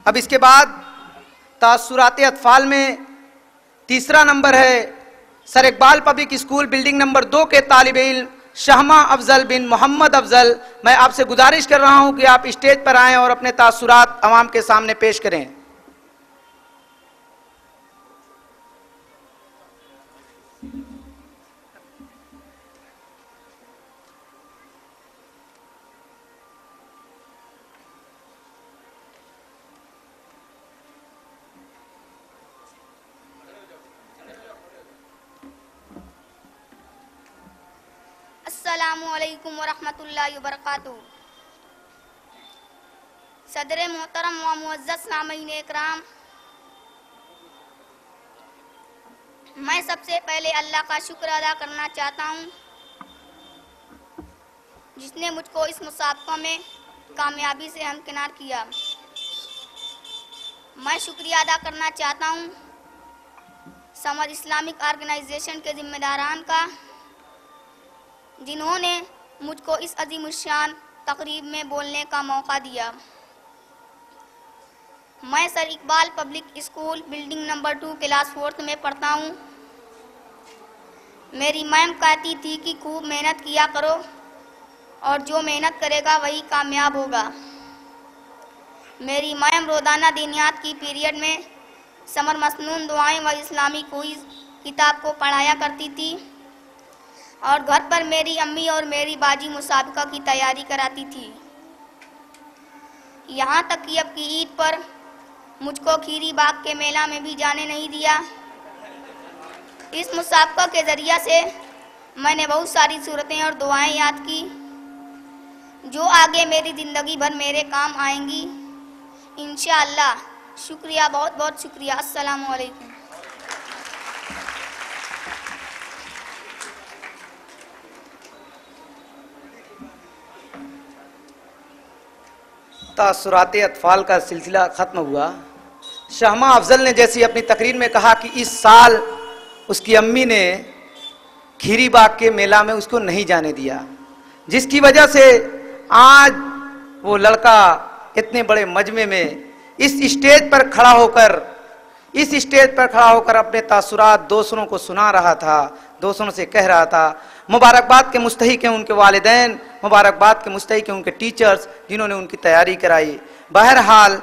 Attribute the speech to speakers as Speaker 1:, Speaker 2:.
Speaker 1: अब इसके बाद तासुरात अतफाल में तीसरा नंबर है sir Iqbal public school building number 2 के तालिबे इल्म शहमा अफजल बिन मोहम्मद अफजल। मैं आपसे गुजारिश कर रहा हूं कि आप स्टेज पर आएं और अपने तासुरात अवाम के सामने पेश करें।
Speaker 2: अस्सलामुअलैकुम वरहमतुल्लाहि वबरकातुहू। सदर मोहतरम व मुअज़्ज़ज़ सामीन इकराम, मैं सबसे पहले अल्लाह का शुक्र अदा करना चाहता हूँ जिसने मुझको इस मुसाबक़ा में कामयाबी से हमकिनार किया। मैं शुक्रिया अदा करना चाहता हूँ समर इस्लामिक ऑर्गेनाइजेशन के जिम्मेदारान का, जिन्होंने मुझको इस अज़ीमुश्शान तकरीब में बोलने का मौका दिया। मैं sir Iqbal public school building number 2 class 4th में पढ़ता हूँ। मेरी मैम कहती थी कि खूब मेहनत किया करो और जो मेहनत करेगा वही कामयाब होगा। मेरी मैम रोज़ाना दीनियात की पीरियड में समर मसनून दुआएं व इस्लामी क्विज़ किताब को पढ़ाया करती थी और घर पर मेरी अम्मी और मेरी बाजी मुसाबका की तैयारी कराती थी। यहाँ तक कि अब की ईद पर मुझको खीरी बाग के मेला में भी जाने नहीं दिया। इस मुसाबका के ज़रिया से मैंने बहुत सारी सूरतें और दुआएं याद की जो आगे मेरी ज़िंदगी भर मेरे काम आएंगी इंशाअल्लाह। शुक्रिया, बहुत बहुत शुक्रिया। अस्सलामु अलैकुम।
Speaker 1: तासुरात अतफाल का सिलसिला ख़त्म हुआ। शहमा अफजल ने जैसी अपनी तकरीर में कहा कि इस साल उसकी अम्मी ने खीरी बाग के मेला में उसको नहीं जाने दिया, जिसकी वजह से आज वो लड़का इतने बड़े मजमे में इस स्टेज पर खड़ा होकर अपने तासुरात दोस्तों को सुना रहा था, दोस्तों से कह रहा था। मुबारकबाद के मुस्तहिक हैं उनके वालिदैन, मुबारकबाद के मुस्तहिक हैं उनके टीचर्स जिन्होंने उनकी तैयारी कराई। बहरहाल